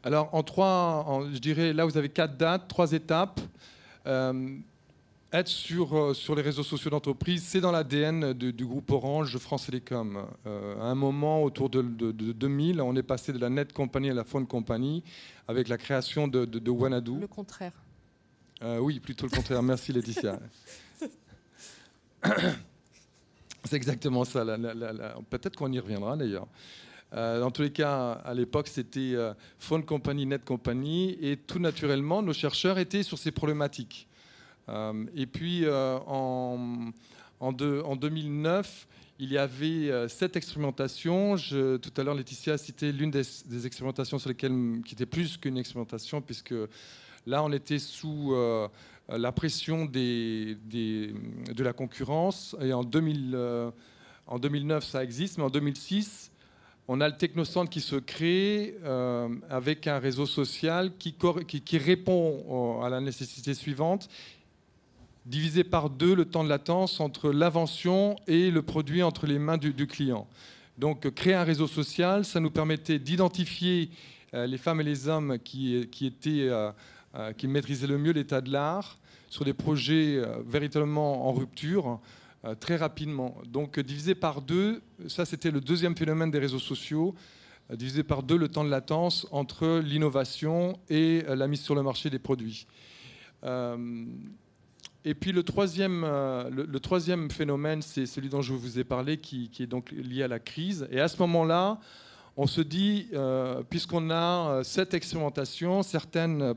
Alors, je dirais, là, vous avez 4 dates, 3 étapes. Être sur les réseaux sociaux d'entreprise, c'est dans l'ADN du groupe Orange France Télécom. À un moment, autour de 2000, on est passé de la Net Company à la Phone Company avec la création de Wanadoo. Le contraire. Oui, plutôt le contraire. Merci Laetitia. C'est exactement ça. Peut-être qu'on y reviendra d'ailleurs. Dans tous les cas, à l'époque, c'était Phone Company, Net Company, et tout naturellement, nos chercheurs étaient sur ces problématiques. Et puis, en 2009, il y avait 7 expérimentations. Tout à l'heure, Laetitia a cité l'une des expérimentations qui était plus qu'une expérimentation, puisque là, on était sous la pression de la concurrence. Et en 2009, ça existe, mais en 2006, on a le Technocentre qui se crée avec un réseau social qui répond à la nécessité suivante: diviser par 2 le temps de latence entre l'invention et le produit entre les mains du client. Donc créer un réseau social, ça nous permettait d'identifier les femmes et les hommes qui maîtrisaient le mieux l'état de l'art sur des projets véritablement en rupture très rapidement. Donc diviser par 2, ça c'était le deuxième phénomène des réseaux sociaux, diviser par 2 le temps de latence entre l'innovation et la mise sur le marché des produits. Et puis le troisième phénomène, c'est celui dont je vous ai parlé, qui est donc lié à la crise. Et à ce moment-là, on se dit, puisqu'on a 7 expérimentations, certaines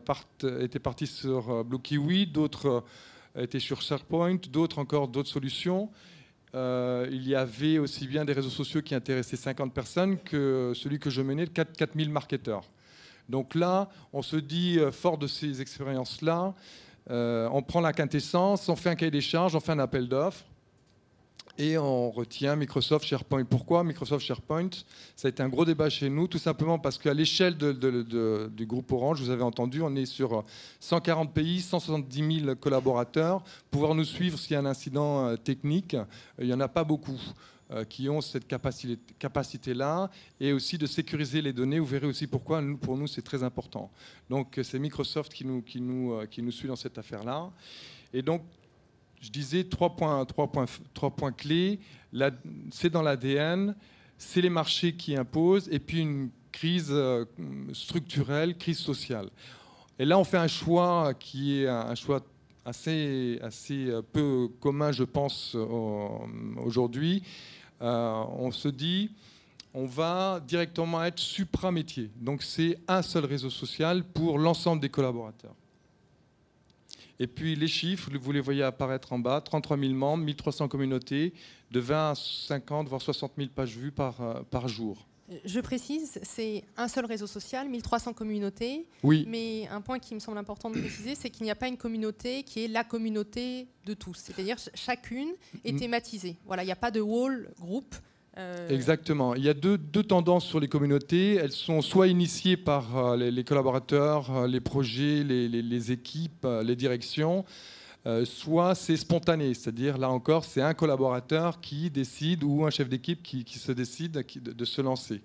étaient parties sur Blue Kiwi, d'autres étaient sur SharePoint, d'autres solutions. Il y avait aussi bien des réseaux sociaux qui intéressaient 50 personnes que celui que je menais, 4000 marketeurs. Donc là, on se dit, fort de ces expériences-là, on prend la quintessence, on fait un cahier des charges, on fait un appel d'offres et on retient Microsoft SharePoint. Pourquoi Microsoft SharePoint? Ça a été un gros débat chez nous, tout simplement parce qu'à l'échelle du groupe Orange, vous avez entendu, on est sur 140 pays, 170 000 collaborateurs. Pouvoir nous suivre s'il y a un incident technique, il n'y en a pas beaucoup qui ont cette capacité-là, et aussi de sécuriser les données. Vous verrez aussi pourquoi, pour nous, c'est très important. Donc, c'est Microsoft qui nous suit dans cette affaire-là. Et donc, je disais 3 points clés. C'est dans l'ADN, c'est les marchés qui imposent, et puis une crise structurelle, crise sociale. Et là, on fait un choix qui est un choix assez peu commun, je pense, aujourd'hui. On se dit, on va directement être supra-métier. Donc c'est un seul réseau social pour l'ensemble des collaborateurs. Et puis les chiffres, vous les voyez apparaître en bas, 33 000 membres, 1300 communautés, de 20 à 50, voire 60 000 pages vues par jour. Je précise, c'est un seul réseau social, 1300 communautés. Oui. Mais un point qui me semble important de préciser, c'est qu'il n'y a pas une communauté qui est la communauté de tous. C'est-à-dire chacune est thématisée. Voilà, il n'y a pas de wall group. Exactement. Il y a deux tendances sur les communautés. Elles sont soit initiées par les collaborateurs, les projets, les équipes, les directions, soit c'est spontané. C'est-à-dire, là encore, c'est un collaborateur qui décide ou un chef d'équipe qui se décide de se lancer.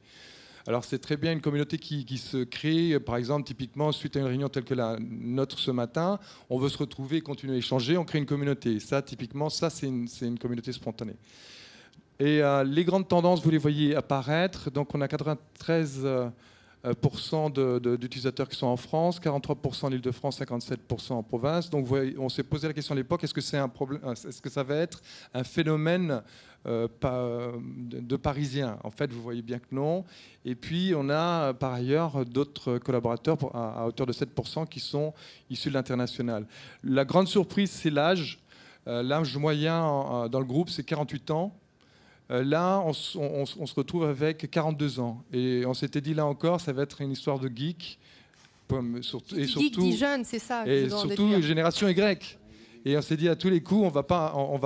Alors, c'est très bien une communauté qui se crée, par exemple, typiquement, suite à une réunion telle que la nôtre ce matin, on veut se retrouver et continuer à échanger, on crée une communauté. Ça, typiquement, c'est une communauté spontanée. Et les grandes tendances, vous les voyez apparaître. Donc, on a 93% d'utilisateurs qui sont en France, 43% en Île-de-France, 57% en province. Donc, on s'est posé la question à l'époque, est-ce que c'est un problème, est-ce que ça va être un phénomène de Parisiens? En fait, vous voyez bien que non. Et puis, on a par ailleurs d'autres collaborateurs à hauteur de 7% qui sont issus de l'international. La grande surprise, c'est l'âge. L'âge moyen dans le groupe, c'est 48 ans. Là, on se retrouve avec 42 ans. Et on s'était dit, là encore, ça va être une histoire de geek. Geek dit jeune, c'est ça. Et surtout, génération Y. Et on s'est dit, à tous les coups, on va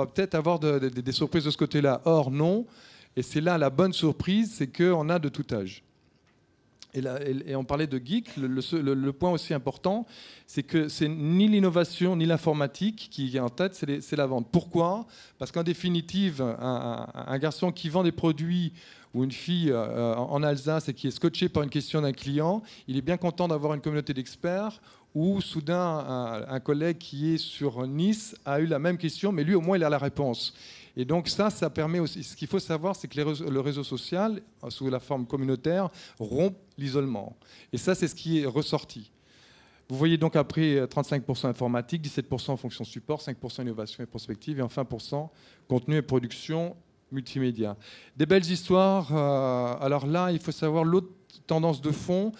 peut-être avoir des surprises de ce côté-là. Or, non. Et c'est là la bonne surprise, c'est qu'on a de tout âge. Et on parlait de geek, le point aussi important, c'est que c'est ni l'innovation ni l'informatique qui est en tête, c'est la vente. Pourquoi? Parce qu'en définitive, un garçon qui vend des produits ou une fille en Alsace et qui est scotchée par une question d'un client, il est bien content d'avoir une communauté d'experts, ou soudain un collègue qui est sur Nice a eu la même question, mais lui au moins il a la réponse. Et donc ça permet aussi, ce qu'il faut savoir, c'est que le réseau social, sous la forme communautaire, rompt l'isolement. Et ça, c'est ce qui est ressorti. Vous voyez donc après 35% informatique, 17% fonction support, 5% innovation et prospective, et enfin 1% contenu et production multimédia. Des belles histoires. Alors là, il faut savoir l'autre tendance de fond.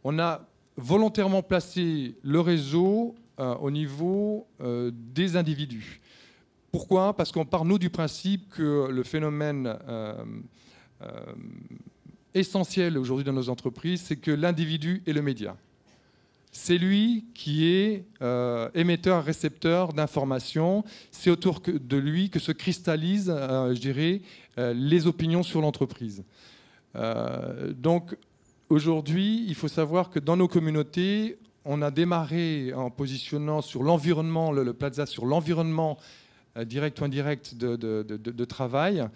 On a volontairement placé le réseau au niveau des individus. Pourquoi ? Parce qu'on part, nous, du principe que le phénomène essentiel aujourd'hui dans nos entreprises, c'est que l'individu est le média. C'est lui qui est émetteur-récepteur d'informations. C'est autour de lui que se cristallisent, je dirais, les opinions sur l'entreprise. Donc, aujourd'hui, il faut savoir que dans nos communautés, on a démarré en positionnant sur l'environnement, le Plaza sur l'environnement direct ou indirect de travail.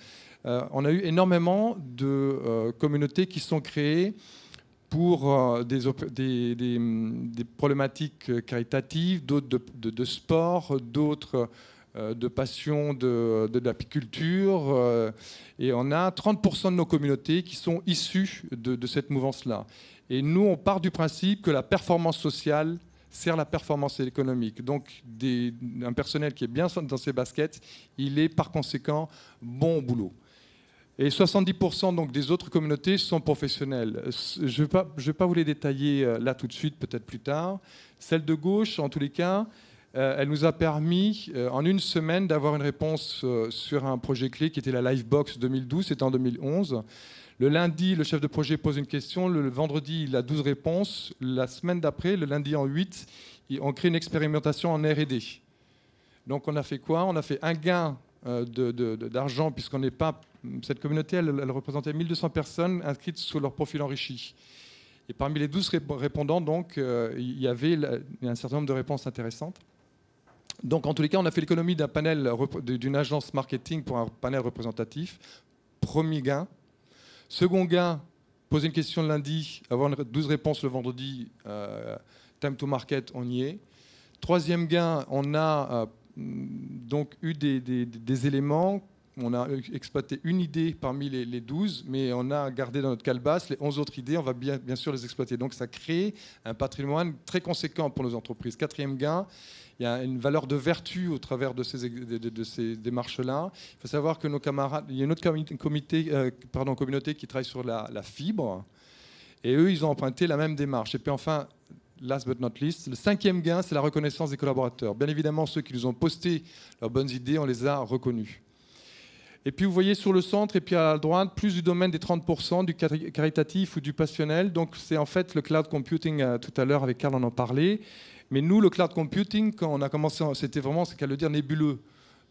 On a eu énormément de communautés qui sont créées pour des problématiques caritatives, d'autres de sport, d'autres de passion de l'apiculture. Et on a 30% de nos communautés qui sont issues de cette mouvance-là. Et nous, on part du principe que la performance sociale sert la performance économique. Donc, un personnel qui est bien dans ses baskets, il est par conséquent bon au boulot. Et 70% donc, des autres communautés sont professionnelles. Je ne vais pas vous les détailler là tout de suite, peut-être plus tard. Celle de gauche, en tous les cas, elle nous a permis, en une semaine, d'avoir une réponse sur un projet clé qui était la Livebox 2012, c'était en 2011. Le lundi, le chef de projet pose une question. Le vendredi, il a 12 réponses. La semaine d'après, le lundi en 8, on crée une expérimentation en R&D. Donc on a fait quoi ? On a fait un gain d'argent, puisqu'on n'est pas... Cette communauté, elle représentait 1200 personnes inscrites sur leur profil enrichi. Et parmi les 12 répondants, donc, il y avait un certain nombre de réponses intéressantes. Donc, en tous les cas, on a fait l'économie d'un panel, d'une agence marketing pour un panel représentatif. Premier gain. Second gain, poser une question le lundi, avoir 12 réponses le vendredi, time to market, on y est. Troisième gain, on a donc eu des éléments. On a exploité une idée parmi les 12, mais on a gardé dans notre calebasse les 11 autres idées, on va bien sûr les exploiter. Donc ça crée un patrimoine très conséquent pour nos entreprises. Quatrième gain, il y a une valeur de vertu au travers de ces démarches-là. Il faut savoir que nos camarades, il y a une autre communauté qui travaille sur la fibre, et eux, ils ont emprunté la même démarche. Et puis enfin, last but not least, le cinquième gain, c'est la reconnaissance des collaborateurs. Bien évidemment, ceux qui nous ont posté leurs bonnes idées, on les a reconnus. Et puis vous voyez sur le centre et puis à la droite, plus du domaine des 30% du caritatif ou du passionnel. Donc c'est en fait le cloud computing, tout à l'heure avec Karl on en parlait. Mais nous, le cloud computing, quand on a commencé, c'était vraiment, c'est qu'à le dire, nébuleux.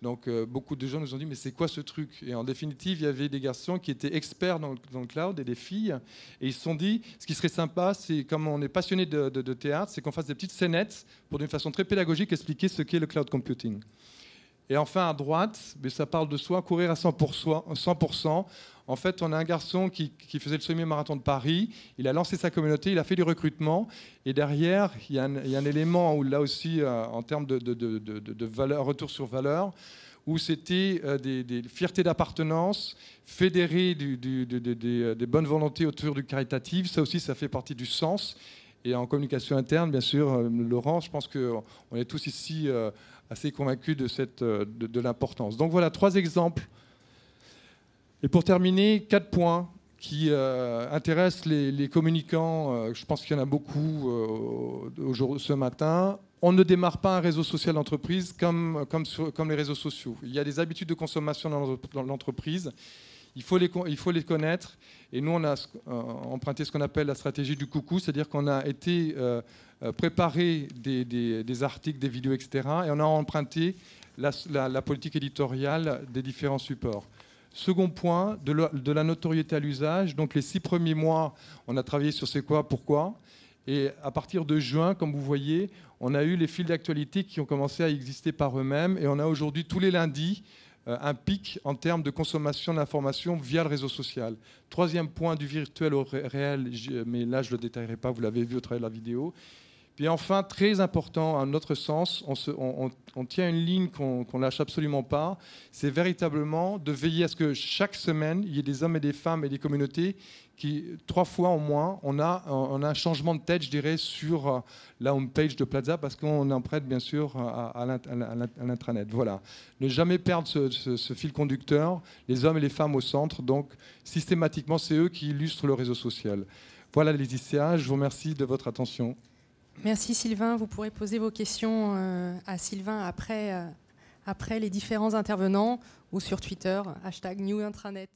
Donc beaucoup de gens nous ont dit mais c'est quoi ce truc ? Et en définitive, il y avait des garçons qui étaient experts dans le cloud et des filles. Et ils se sont dit, ce qui serait sympa, c'est comme on est passionné de théâtre, c'est qu'on fasse des petites scénettes pour d'une façon très pédagogique expliquer ce qu'est le cloud computing. Et enfin, à droite, mais ça parle de soi, courir à 100%. En fait, on a un garçon qui faisait le semi-marathon de Paris. Il a lancé sa communauté, il a fait du recrutement. Et derrière, il y a un élément où, là aussi, en termes de valeur, retour sur valeur, où c'était des fiertés d'appartenance, fédérer des bonnes volontés autour du caritatif. Ça aussi, ça fait partie du sens. Et en communication interne, bien sûr, Laurent, je pense qu'on est tous ici assez convaincus de l'importance. Donc voilà, 3 exemples. Et pour terminer, 4 points qui intéressent les communicants. Je pense qu'il y en a beaucoup ce matin. On ne démarre pas un réseau social d'entreprise comme les réseaux sociaux. Il y a des habitudes de consommation dans l'entreprise. Il faut les connaître. Et nous, on a emprunté ce qu'on appelle la stratégie du coucou, c'est-à-dire qu'on a été préparer des articles, des vidéos, etc. Et on a emprunté la politique éditoriale des différents supports. Second point, de la notoriété à l'usage. Donc les 6 premiers mois, on a travaillé sur c'est quoi, pourquoi. Et à partir de juin, comme vous voyez, on a eu les fils d'actualité qui ont commencé à exister par eux-mêmes. Et on a aujourd'hui tous les lundis un pic en termes de consommation d'informations via le réseau social. Troisième point, du virtuel au réel, mais là je ne le détaillerai pas, vous l'avez vu au travers de la vidéo. Puis enfin, très important à notre sens, on tient une ligne qu'on lâche absolument pas, c'est véritablement de veiller à ce que chaque semaine, il y ait des hommes et des femmes et des communautés qui, 3 fois au moins, on a un changement de tête, je dirais, sur la homepage de Plaza, parce qu'on en prête bien sûr à l'intranet. Voilà. Ne jamais perdre ce fil conducteur, les hommes et les femmes au centre, donc systématiquement, c'est eux qui illustrent le réseau social. Voilà les ICA, je vous remercie de votre attention. Merci Sylvain. Vous pourrez poser vos questions à Sylvain après les différents intervenants ou sur Twitter, #NewIntranet.